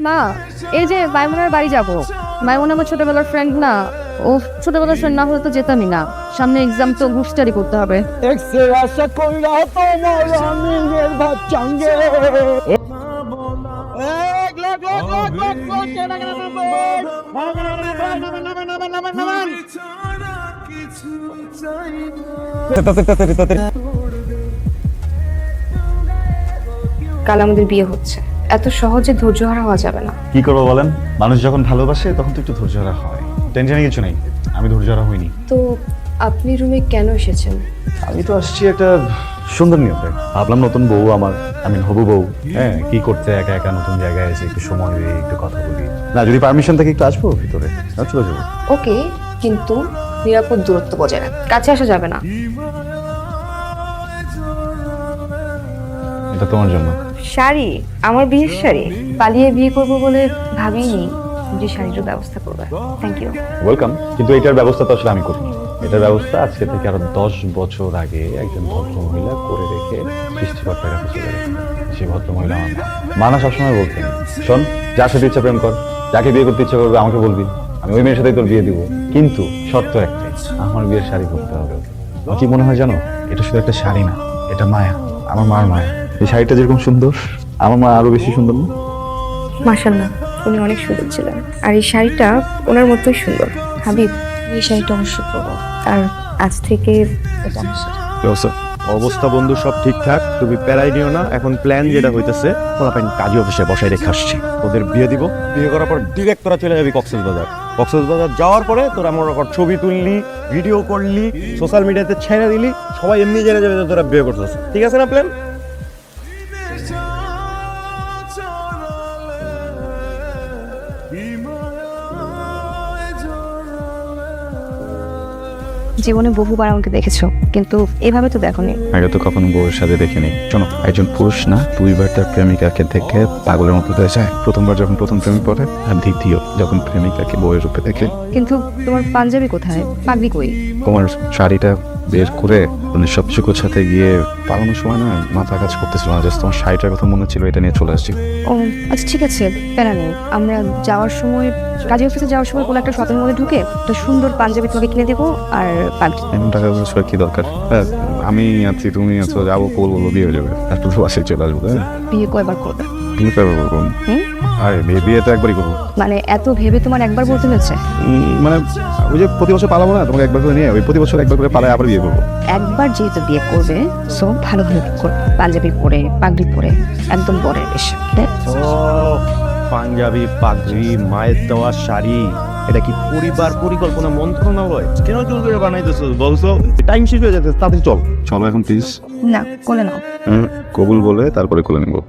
মা, এই যে মাইমুনার বাড়ি যাব। মাইমুনা আমার ছোটবেলার ফ্রেন্ড না, ও ছোটবেলার ফ্রেন্ড না হলে তো যেতামই না। সামনে এক্সাম তো গ্রুপ স্টাডি করতে হবে। কাল আমাদের বিয়ে হচ্ছে, এত সহজে ধৈর্য হারা হওয়া যাবে না। কি করবো বলেন, মানুষ যখন ভালোবাসে তখন তো একটু ধৈর্যহারা হয়। টেনশনে কিছু নেই, আমি ধৈর্যহারা হইনি। তো আপনি রুমে কেন এসেছেন? আমি তো আসছি একটা সুন্দর নিয়তে। ভাবলাম নতুন বউ আমার, আমি হবু বউ, হ্যাঁ কি করতে একা একা নতুন জায়গায় এসে একটু সময় দিয়ে একটু কথা বলি। না যদি পারমিশন থাকে একটু আসবো ভিতরে, চলে যাবো। ওকে, কিন্তু নিরাপদ দূরত্ব বজায় রাখ, কাছে আসা যাবে না। এটা তোমার জন্য শাড়ি? আমার বিয়ের শাড়ি? পালিয়ে বিয়ে করবো বলে ভাবিনি যে শাড়ির ব্যবস্থা করবে। Thank you. ওয়েলকাম। কিন্তু এটার ব্যবস্থা তো আসলে আমি করিনি। এটার ব্যবস্থা আজকে থেকে আরো 10 বছর আগে একজন ভদ্রমহিলা করে রেখে সৃষ্টিকর্তার কাছে চলে গেছে। সেই ভদ্রমহিলা আমার মা না সবসময় বলতেন, শোন যার সাথে ইচ্ছা প্রেম কর, যাকে বিয়ে করতে ইচ্ছা করবে আমাকে বলবি, আমি ওই মেয়ের সাথে তোর বিয়ে দিব, কিন্তু শর্ত একটাই, আমার বিয়ের শাড়ি পরতে হবে। কি মনে হয় জানো, এটা শুধু একটা শাড়ি না, এটা মায়া, আমার মার মায়া। এই শাড়িটা যেরকম সুন্দর, আমার মা আরো বেশি সুন্দর না? মাশাআল্লাহ, উনি অনেক সুন্দর ছিলেন, আর এই শাড়িটা ওনার মতোই সুন্দর। হাবিব, এই শাড়িটা অবশ্যই পরবো, আর আজ থেকে এটা আমার শাড়ি। অবস্থা বন্ধু সব ঠিকঠাক, তুমি প্যারাই নিও না। এখন প্ল্যান যেটা হইতেছে, পোলাপাইন কাজী অফিসে বসাই রেখে আসছি, ওদের বিয়ে দিব। বিয়ে করার পর ডিরেক্ট তোরা চলে যাবি কক্সবাজার। কক্সবাজার যাওয়ার পরে তোরা আমার ছবি তুললি, ভিডিও করলি, সোশ্যাল মিডিয়াতে ছেড়ে দিলি, সবাই এমনি জেনে যাবে যে তোরা বিয়ে করতেছিস। ঠিক আছে না প্ল্যান? জীবনে বহুবার আমাকে দেখেছো, কিন্তু এভাবে তো দেখোনি। আগে তো কখনো বউয়ের সাথে দেখিনি। শোনো, একজন পুরুষ না দুইবার তার প্রেমিকাকে দেখে পাগলের মতো হয়ে যায়। প্রথমবার যখন প্রথম প্রেমিক পড়ে, আর দ্বিতীয় যখন প্রেমিকাকে বউয়ের রূপে দেখে। কিন্তু তোমার পাঞ্জাবি কোথায়, পাগড়ি কই? তোমার শাড়িটা বের করে মানে সবচেয়ে গোছাতে গিয়ে পালানোর সময় না মাথা কাজ করতেছিল না, জাস্ট তোমার শাড়িটার কথা মনে ছিল, এটা নিয়ে চলে আসছি। ও আচ্ছা, ঠিক আছে, প্যারা নেই। আমরা যাওয়ার সময়, কাজী অফিসে যাওয়ার সময় কোনো একটা শপিং মলে ঢুকে একটা সুন্দর পাঞ্জাবি তোমাকে কিনে দেবো, আর পাগড়ি। এমন টাকা পয়সা কি দরকার? হ্যাঁ, আমি আছি, তুমি আছো, যাবো, কোল বলবো, বিয়ে হয়ে যাবে, তারপর তো বাসায় চলে আসবো। বিয়ে কয়বার করবে? তুমি কয়বার করবো? আরে বিয়ে তো একবারই করবো। মানে এত ভেবে তোমার একবার বলতে হচ্ছে? মানে ওই যে প্রতি বছর পালাবো না তোমাকে একবার করে নিয়ে, ওই প্রতি বছর একবার করে পালায় আবার বিয়ে করবো। একবার যেহেতু বিয়ে করবে, সো ভালোভাবে করবে, পাঞ্জাবি পরে, পাগড়ি পরে, একদম বরের বেশ। পাঞ্জাবি, পাগড়ি, মায়ের দেওয়া শাড়ি, এটা কি পরিবার পরিকল্পনা মন্ত্রণালয়? কেন জোর করে বানাইতেছো বলছো? টাইম শেষ হয়ে যাচ্ছে, তাড়াতাড়ি চল। চলো এখন প্লিজ। না, কোলে নাও। কবুল বলে তারপরে কোলে নেবো।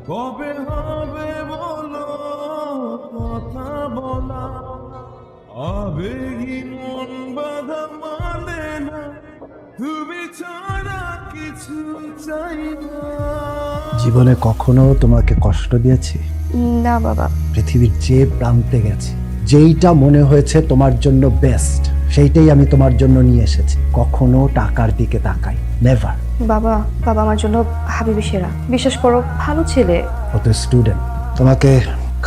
জীবনে কখনো তোমাকে কষ্ট দিয়েছি? না বাবা। পৃথিবীর যে প্রান্তে গেছি, যেইটা মনে হয়েছে তোমার জন্য বেস্ট, সেইটাই আমি তোমার জন্য নিয়ে এসেছি। কখনো টাকার দিকে তাকাই, নেভার। বাবা, বাবা আমার জন্য হাবিবি সেরা, বিশ্বাস করো, ভালো ছেলে। ও তো স্টুডেন্ট, তোমাকে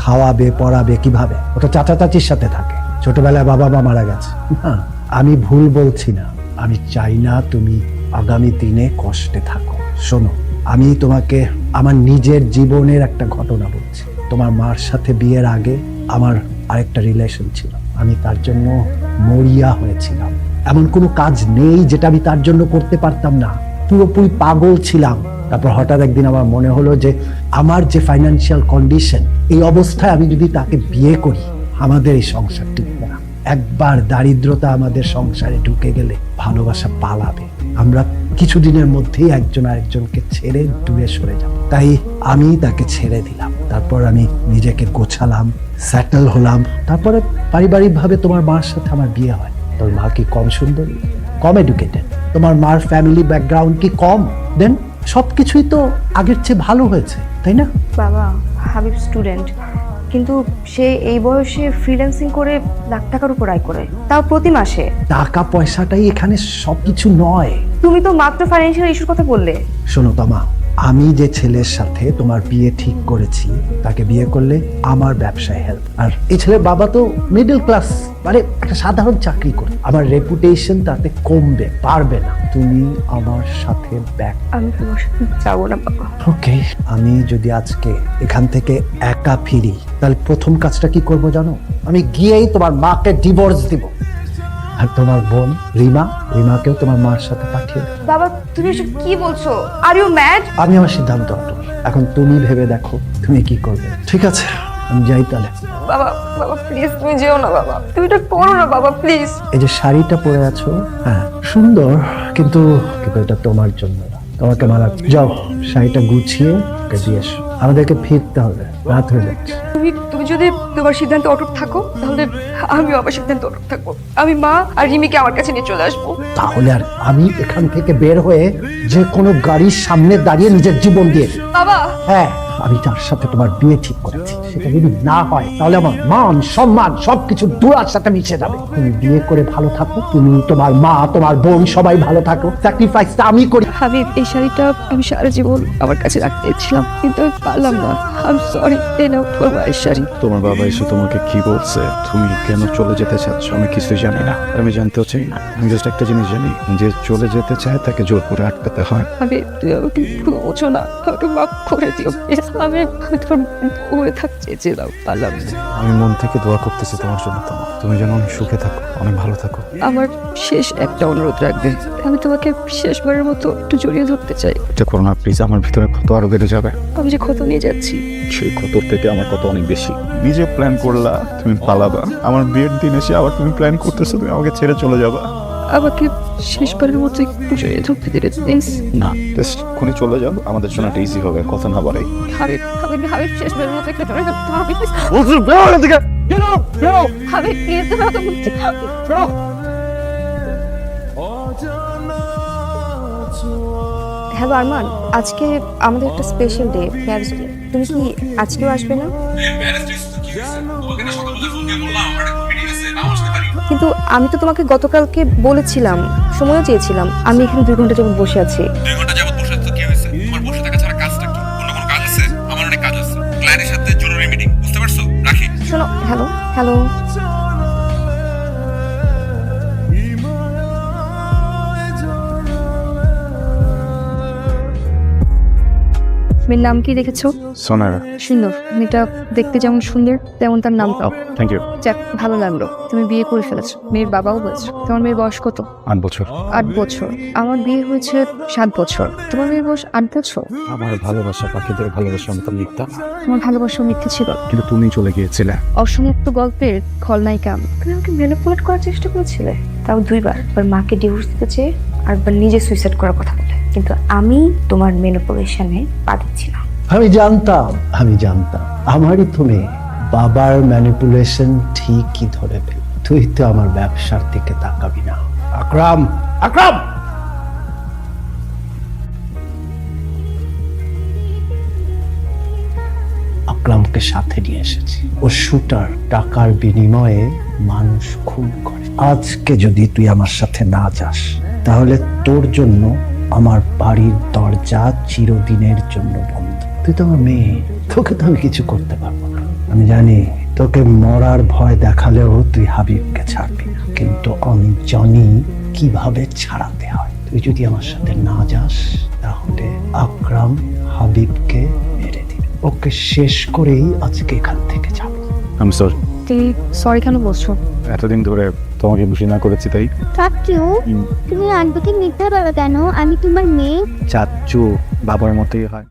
খাওয়াবে পড়াবে কিভাবে? ও তো চাচা চাচির সাথে থাকে, ছোটবেলায় বাবা মা মারা গেছে। না, আমি ভুল বলছি না, আমি চাই না তুমি আগামী দিনে কষ্টে থাকো। শোনো, আমি তোমাকে আমার নিজের জীবনের একটা ঘটনা বলছি। তোমার মার সাথে বিয়ের আগে আমার আরেকটা রিলেশন ছিল, আমি তার জন্য মরিয়া হয়েছিলাম। এমন কোনো কাজ নেই যেটা আমি তার জন্য করতে পারতাম না, পুরোপুরি পাগল ছিলাম। তারপর হঠাৎ একদিন আমার মনে হলো যে আমার যে ফাইন্যান্সিয়াল কন্ডিশন, এই অবস্থায় আমি যদি তাকে বিয়ে করি, আমাদের এই সংসার টিকবে না। একবার দারিদ্রতা আমাদের সংসারে ঢুকে গেলে ভালোবাসা পালাবে, আমরা কিছুদিনের মধ্যেই একজন আরেকজনকে ছেড়ে দূরে সরে যাব। তাই আমি তাকে ছেড়ে দিলাম। তারপর আমি নিজেকে গোছালাম, সেটেল হলাম। তারপরে পারিবারিকভাবে তোমার মার সাথে আমার বিয়ে হয়। তোর মা কি কম সুন্দরী, কম এডুকেটেড? তোমার মার ফ্যামিলি ব্যাকগ্রাউন্ড কি কম? দেন সবকিছুই তো আগের চেয়ে ভালো হয়েছে, তাই না? বাবা, হাবিব স্টুডেন্ট, কিন্তু সে এই বয়সে ফ্রিল্যান্সিং করে লাখ টাকার উপর আয় করে, তাও প্রতি মাসে। টাকা পয়সাটাই এখানে সবকিছু নয়। তুমি তো মাত্র ফাইন্যান্সিয়াল ইস্যুর কথা বললে। শোনো তমা, আমি যে ছেলের সাথে তোমার বিয়ে ঠিক করেছি তাকে বিয়ে করলে আমার ব্যবসায় হেল্প, আর এই ছেলের বাবা তো মিডল ক্লাস, মানে একটা সাধারণ চাকরি করে, আমার রেপুটেশন তাতে কমবে পারবে না। তুমি আমার সাথে ব্যাক। আমি তোমার সাথে যাবো না বাবা। ওকে, আমি যদি আজকে এখান থেকে একা ফিরি তাহলে প্রথম কাজটা কি করব জানো? আমি গিয়েই তোমার মাকে ডিভোর্স দিব, আর তোমার বোন রিমাকেও তোমার মার সাথে পাঠিয়ে দেব। বাবা তুমি এসব কি বলছো? Are you mad? আমি আমার সিদ্ধান্ত অটল, এখন তুমি ভেবে দেখো তুমি কি করবে। ঠিক আছে, আমি যাই তাহলে। বাবা বাবা প্লিজ তুমি যেও না বাবা, তুমি এটা করো না বাবা প্লিজ। এই যে শাড়িটা পরে আছো, হ্যাঁ সুন্দর, কিন্তু এটা তোমার জন্য না, তোমাকে মালা। যাও শাড়িটা গুছিয়ে ওকে দিয়ে এসো, আমাদেরকে ফিরতে হবে, রাত হয়ে যাচ্ছে। তুমি যদি তোমার সিদ্ধান্তে অটুট থাকো তাহলে আমিও আমার সিদ্ধান্তে অটুট থাকবো। আমি মা আর রিমিকে আমার কাছে নিয়ে চলে আসবো। তাহলে আর আমি এখান থেকে বের হয়ে যে কোনো গাড়ির সামনে দাঁড়িয়ে নিজের জীবন দিয়ে দিই। বাবা হ্যাঁ, আমি তার সাথে তোমার বিয়ে ঠিক করেছি, সেটা যদি না হয় তাহলে আমার মান সম্মান সবকিছু দুয়ার সাথে মিশে যাবে। তুমি বিয়ে করে ভালো থাকো, তুমি তোমার মা তোমার বোন সবাই ভালো থাকো, স্যাক্রিফাইসটা আমি করি। হাবিব এই শাড়িটা আমি সারা জীবন আমার কাছে রাখতে ছিলাম, কিন্তু আমি পারলাম না। I am sorry. এই নাও তোমার মায়ের শাড়ি। তোমার বাবা এসে তোমাকে কি বলছে, তুমি কেন চলে যেতে চাচ্ছ, আমি কিছুই জানি না, আমি জানতেও চাই না। আমি জাস্ট একটা জিনিস জানি, যে চলে যেতে চায় তাকে জোর করে আটকাতে হয়। হাবিব তুমি আমাকে ভুল বোঝো না, আমাকে মাফ করে দিও। আমি তোমার হয়ে থাকতে চেয়েছিলাম, পারলাম না। আমি মন থেকে দোয়া করতেছি তোমার জন্য, তুমি যেন অনেক সুখে থাকো, অনেক ভালো থাকো। আমার শেষ একটা অনুরোধ রাখবে, আমি তোমাকে শেষবারের মতো একটু জড়িয়ে ধরতে চাই। এটা করো না প্লিজ, আমার ভিতরে ক্ষত আরো বেড়ে যাবে। আমি যে ক্ষত নিয়ে যাচ্ছি সেই ক্ষত থেকে আমার কত অনেক বেশি। নিজে প্ল্যান করলা তুমি পালাবা, আমার বিয়ের দিন এসে আবার তুমি প্ল্যান করতেছো তুমি আমাকে ছেড়ে চলে যাবা। আমাকে শেষবারের মতো একটু জড়িয়ে ধরতে দিলে প্লিজ। না জাস্ট এখনই চলে যাও, আমাদের জন্য একটা ইজি হবে, কথা না বাড়াই। হাবিব হাবিব হাবিব শেষবারের মতো একটু জড়িয়ে ধরতে হবে প্লিজ। হাবিব প্লিজ তুমি আমাকে বলছি। হ্যালো আরমান, আজকে আমাদের একটা স্পেশাল ডে, ম্যারেজ ডে। তুমি কি আজকেও আসবে না? কিন্তু আমি তো তোমাকে গতকালকে বলেছিলাম, সময়ও চেয়েছিলাম। আমি এখানে 2 ঘন্টা যাবত বসে আছি। 2 ঘন্টা যাবত বসে আছো, কি হয়েছে? তোমার বসে থাকা ছাড়া কাজটা কি? অন্য কোনো কাজ আছে? আমার অনেক কাজ আছে, ক্লায়েন্টের সাথে জরুরি মিটিং, বুঝতে পারছো? রাখি। শোনো, হ্যালো হ্যালো, মেয়ের নাম কি দেখেছো? সোনারা। সুন্দর। মেয়েটা দেখতে যেমন সুন্দর তেমন তার নামটাও। Thank you. যাক ভালো লাগলো, তুমি বিয়ে করে ফেলেছো। মেয়ের বাবাও বলেছো। তোমার মেয়ের বয়স কত? 8 বছর। 8 বছর। আমার বিয়ে হয়েছে 7 বছর। তোমার মেয়ের বয়স 8 বছর। আমার ভালোবাসা পাখিদের ভালোবাসার মতো মিথ্যা না, তোমার ভালোবাসা মিথ্যে ছিল, কিন্তু তুমি চলে গিয়েছিলে। অসমাপ্ত গল্পের খলনায়িকা আমি। তুমি আমাকে ম্যানিপুলেট করার চেষ্টা করেছিলে, তাও 2 বার। একবার মাকে ডিভোর্স দিতে চেয়ে, আরেকবার নিজে সুইসাইড করার কথা বলে। কিন্তু আমি তোমার ম্যানিপুলেশনে পা দিচ্ছি না। আমি জানতাম আমারই তুমি বাবার ম্যানিপুলেশন ঠিকই ধরে ফেল। তুই তো আমার ব্যবসার দিকে তাকাবি না। আকরাম, আকরাম! আকরামকে সাথে নিয়ে এসেছি। ও শুটার, টাকার বিনিময়ে মানুষ খুন করে। আজকে যদি তুই আমার সাথে না যাস তাহলে তোর জন্য আমার বাড়ির দরজা চিরদিনের জন্য বন্ধ। তুই তো আমার মেয়ে, তোকে তো আমি কিছু করতে পারবো না। আমি জানি তোকে মরার ভয় দেখালেও তুই হাবিবকে ছাড়বি না, কিন্তু আমি জানি কিভাবে ছাড়াতে হয়। তুই যদি আমার সাথে না যাস তাহলে আকরাম হাবিবকে মেরে দিবে। ওকে শেষ করেই আজকে এখান থেকে যাবো। আমি সরি। তুমি সরি কেন বলছো? এতদিন ধরে তোমাকে খুশি না করেছি তাই। চাচু, তুমি আন্টিকে মিথ্যা বলো কেন? আমি তোমার মেয়ে। চাচ্চু বাবার মতোই হয়।